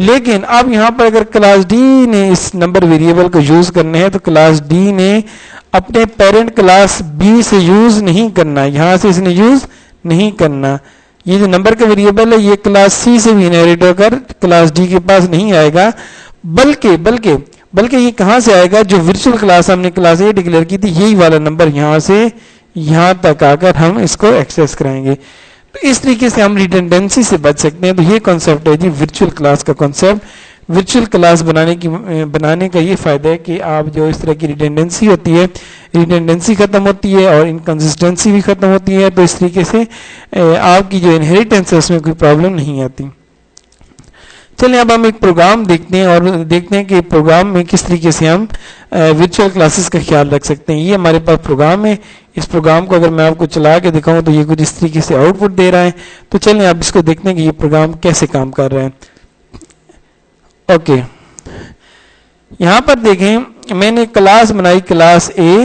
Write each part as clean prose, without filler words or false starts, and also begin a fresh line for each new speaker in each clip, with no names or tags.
لیکن اب یہاں پر اگر کلاس ڈی نے اس نمبر ویریبل کو یوز کرنے ہیں تو کلاس ڈی نے اپنے پیرنٹ کلاس بی سے یوز نہیں کرنا, یہاں سے اس نے یوز نہیں کرنا. یہ جو نمبر کا ویریبل ہے یہ کلاس سی سے بھی انہیریٹ ہو کر کلاس ڈی کے پاس نہیں آئے گا, بلکہ یہ کہاں سے آئے گا, جو ورچوئل کلاس ہم نے کلاس اے ڈکلیئر کی تھی یہی والا نمبر یہاں سے یہاں تک آ کر ہم اس کو ایکسیس کرائیں گے. تو اس طریقے سے ہم ریڈنڈنسی سے بچ سکتے ہیں. تو یہ کانسیپٹ ہے جی ورچوئل کلاس کا کانسیپٹ. ورچوئل کلاس بنانے کا یہ فائدہ ہے کہ آپ جو اس طرح کی ریڈنڈنسی ہوتی ہے, ریڈنڈنسی ختم ہوتی ہے اور انکنسسٹنسی بھی ختم ہوتی ہے. تو اس طریقے سے آپ کی جو انہیریٹنس ہے اس میں کوئی پرابلم نہیں آتی. چلیں اب ہم ایک پروگرام دیکھتے ہیں اور دیکھتے ہیں کہ پروگرام میں کس طریقے سے ہم ورچوئل کلاسز کا خیال رکھ سکتے ہیں. یہ ہمارے پاس پروگرام ہے. اس پروگرام کو اگر میں آپ کو چلا کے دکھاؤں تو یہ کچھ اس طریقے سے آؤٹ پٹ دے رہا ہے. تو چلیں اب اس کو دیکھتے ہیں کہ یہ پروگرام کیسے کام کر رہا ہے. اوکے, یہاں پر دیکھیں میں نے کلاس بنائی کلاس اے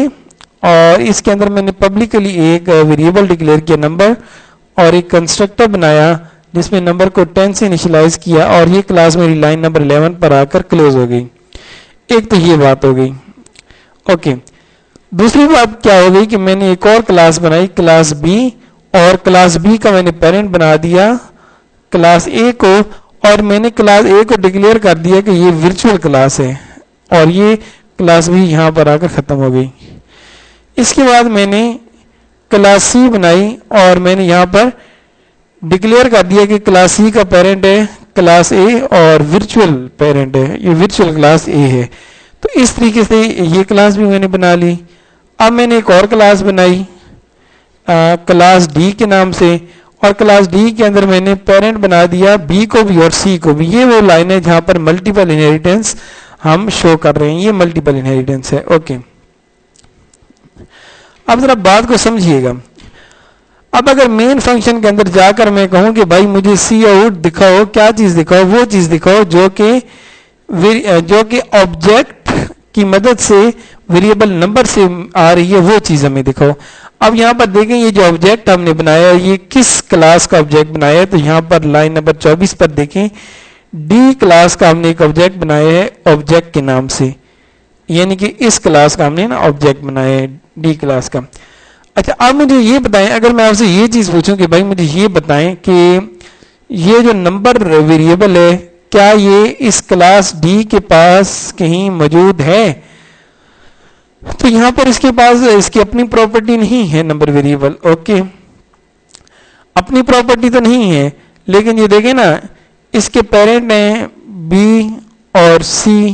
اور اس کے اندر میں نے پبلکلی ایک ویریبل ڈکلیئر کیا نمبر اور ایک کنسٹرکٹر بنایا جس میں نمبر کو 10 سے انیشلائز کیا اور یہ کلاس میری لائن نمبر 11 پر آ کر کلوز ہو گئی. ایک تو یہ بات ہو گئی. اوکے, دوسری بات کیا ہو گئی کہ میں نے ایک اور کلاس بنائی کلاس بی اور کلاس بی کا میں نے پیرنٹ بنا دیا کلاس اے کو اور میں نے کلاس اے کو ڈکلیئر کر دیا کہ یہ ورچوئل کلاس ہے اور یہ کلاس بی یہاں پر آ کر ختم ہو گئی. اس کے بعد میں نے کلاس سی بنائی اور میں نے یہاں پر ڈکلیئر کر دیا کہ کلاس سی کا پیرنٹ ہے کلاس اے اور ورچوئل پیرنٹ ہے, یہ ورچوئل کلاس اے ہے. تو اس طریقے سے یہ کلاس بھی میں نے بنا لی. اب میں نے ایک اور کلاس بنائی کلاس ڈی کے نام سے اور کلاس ڈی کے اندر میں نے پیرنٹ بنا دیا بی کو بھی اور سی کو بھی. یہ وہ لائن ہے جہاں پر ملٹیپل انہیریٹنس ہم شو کر رہے ہیں, یہ ملٹیپل انہیریٹنس ہے. اوکے, اب ذرا بات کو سمجھیے گا. اب اگر مین فنکشن کے اندر جا کر میں کہوں کہ بھائی مجھے سی آؤٹ دکھاؤ, کیا چیز دکھاؤ, وہ چیز دکھاؤ جو کہ آبجیکٹ کی مدد سے ویریبل نمبر سے آ رہی ہے, وہ چیز ہمیں دکھاؤ. اب یہاں پر دیکھیں یہ جو آبجیکٹ ہم نے بنایا ہے یہ کس کلاس کا آبجیکٹ بنایا ہے. تو یہاں پر لائن نمبر 24 پر دیکھیں ڈی کلاس کا ہم نے ایک آبجیکٹ بنایا ہے آبجیکٹ کے نام سے, یعنی کہ اس کلاس کا ہم نے نا آبجیکٹ بنایا ہے ڈی کلاس کا. اچھا, اب مجھے یہ بتائیں, اگر میں آپ سے یہ چیز پوچھوں کہ بھائی مجھے یہ بتائیں کہ یہ جو نمبر ویریبل ہے کیا یہ اس کلاس ڈی کے پاس کہیں موجود ہے, تو یہاں پر اس کے پاس اس کی اپنی پراپرٹی نہیں ہے نمبر ویریبل. اوکے, اپنی پراپرٹی تو نہیں ہے, لیکن یہ دیکھیں نا اس کے پیرنٹ ہیں بی اور سی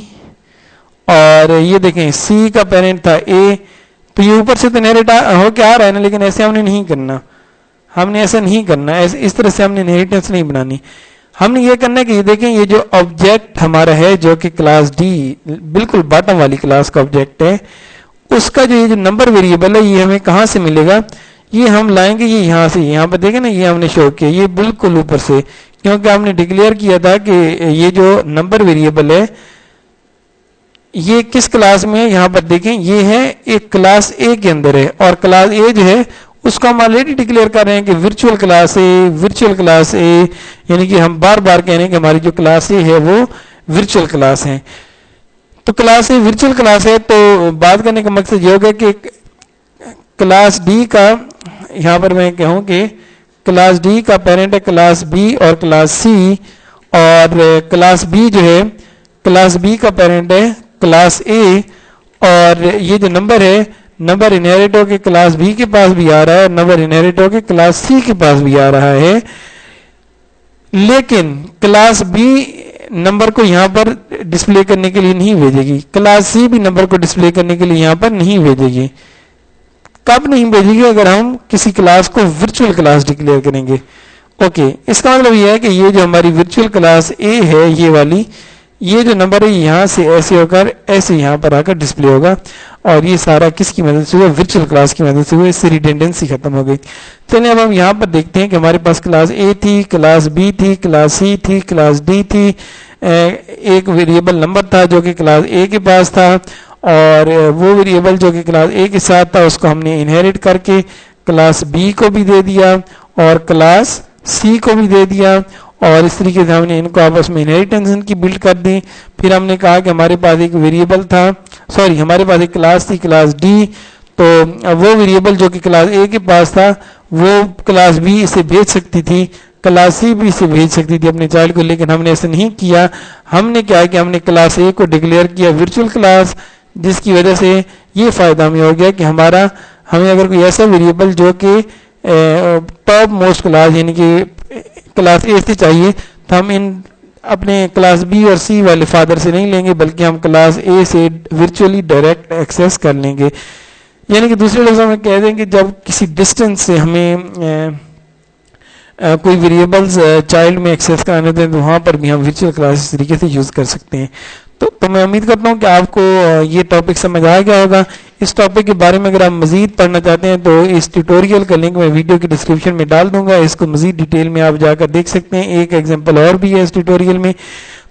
اور یہ دیکھیں سی کا پیرنٹ تھا اے. تو یہ اوپر سے تو انہیریٹ ہو کے آ رہا ہے نا, لیکن ایسے ہم نے نہیں کرنا, ہم نے ایسا نہیں کرنا, اس طرح سے ہم نے انہیریٹنس نہیں بنانی. ہم نے یہ کرنا ہے کہ یہ دیکھیں یہ جو آبجیکٹ ہمارا ہے جو کہ کلاس ڈی بالکل باٹم والی کلاس کا آبجیکٹ ہے, اس کا جو یہ جو نمبر ویریبل ہے یہ ہمیں کہاں سے ملے گا, یہ ہم لائیں گے یہ یہاں سے. یہاں پر دیکھیں نا یہ ہم نے شو کیا یہ بالکل اوپر سے, کیونکہ ہم نے ڈکلیئر کیا تھا کہ یہ جو نمبر ویریبل ہے یہ کس کلاس میں ہے. یہاں پر دیکھیں یہ ہے ایک کلاس اے کے اندر ہے اور کلاس اے جو ہے اس کو ہم آلریڈی ڈکلیئر کر رہے ہیں کہ virtual class A, virtual class A, یعنی کہ ہم بار بار کہہ رہے ہیں کہ ہماری جو کلاس اے ہے وہ ورچوئل کلاس ہے. تو کلاس اے ورچوئل کلاس ہے. تو بات کرنے کا مقصد یہ ہوگا کہ کلاس ڈی کا یہاں پر میں کہوں کہ کلاس ڈی کا پیرنٹ ہے کلاس بی اور کلاس سی اور کلاس بی جو ہے کلاس بی کا پیرنٹ ہے کلاس اے اور یہ جو نمبر ہے نمبر انہیریٹ ہو کے کلاس بی کے پاس بھی آ رہا ہے اور نمبر انہیریٹ ہو کے کلاس سی کے پاس بھی آ رہا ہے. لیکن کلاس بی نمبر کو یہاں پر ڈسپلے کرنے کے لیے نہیں بھیجے گی, کلاس سی بھی نمبر کو ڈسپلے کرنے کے لیے یہاں پر نہیں بھیجے گی. کب نہیں بھیجے گی, اگر ہم کسی کلاس کو ورچوئل کلاس ڈکلیئر کریں گے. اوکے, اس کا مطلب یہ ہے کہ یہ جو ہماری ورچوئل کلاس اے ہے یہ والی, یہ جو نمبر ہے یہاں سے ایسے ہو کر ایسے یہاں پر آ کر ڈسپلے ہوگا اور یہ سارا کس کی مدد سے ہوا, ورچوئل کلاس کی مدد سے ہوا. اس سے ریڈنڈنسی ختم ہو گئی. چلیں اب ہم یہاں پر دیکھتے ہیں کہ ہمارے پاس کلاس اے تھی, کلاس بی تھی, کلاس سی تھی, کلاس ڈی تھی, ایک ویریبل نمبر تھا جو کہ کلاس اے کے پاس تھا اور وہ ویریبل جو کہ کلاس اے کے ساتھ تھا اس کو ہم نے انہیریٹ کر کے کلاس بی کو بھی دے دیا اور کلاس سی کو بھی دے دیا اور اس طریقے سے ہم نے ان کو آپس میں انہیریٹنس کی بلڈ کر دی. پھر ہم نے کہا کہ ہمارے پاس ایک ویریبل تھا، ہمارے پاس ایک کلاس تھی کلاس ڈی، تو وہ ویریبل جو کہ کلاس اے کے پاس تھا وہ کلاس بی اسے بھیج سکتی تھی، کلاس سی بھی اسے بھیج سکتی تھی اپنے چائلڈ کو، لیکن ہم نے ایسا نہیں کیا. ہم نے کیا کہ ہم نے کلاس اے کو ڈکلیئر کیا ورچوئل کلاس، جس کی وجہ سے یہ فائدہ ہمیں ہو گیا کہ ہمیں اگر کوئی ایسا ویریبل جو کہ ٹاپ موسٹ کلاس یعنی کہ کلاس اے سے چاہیے، تو ہم اپنے کلاس بی اور سی والے فادر سے نہیں لیں گے، بلکہ ہم کلاس اے سے ورچولی ڈائریکٹ ایکسیس کر لیں گے. یعنی کہ دوسرے لفظوں میں کہہ دیں کہ جب کسی ڈسٹینس سے ہمیں کوئی ویریبلز چائلڈ میں ایکسیس کرانے ہوتے ہیں تو وہاں پر بھی ہم ورچوئل کلاس اس طریقے سے یوز کر سکتے ہیں. تو میں امید کرتا ہوں کہ آپ کو یہ ٹاپک سمجھ آ گیا ہوگا. اس ٹاپک کے بارے میں اگر آپ مزید پڑھنا چاہتے ہیں تو اس ٹیوٹوریل کا لنک میں ویڈیو کی ڈسکرپشن میں ڈال دوں گا، اس کو مزید ڈیٹیل میں آپ جا کر دیکھ سکتے ہیں. ایک ایگزامپل اور بھی ہے اس ٹیوٹوریل میں.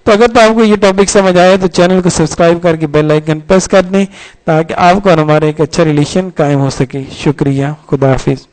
تو اگر تو آپ کو یہ ٹاپک سمجھ آیا تو چینل کو سبسکرائب کر کے بیل آئیکن پریس کر دیں تاکہ آپ کو ہمارا ایک اچھا ریلیشن قائم ہو سکے. شکریہ، خدا حافظ.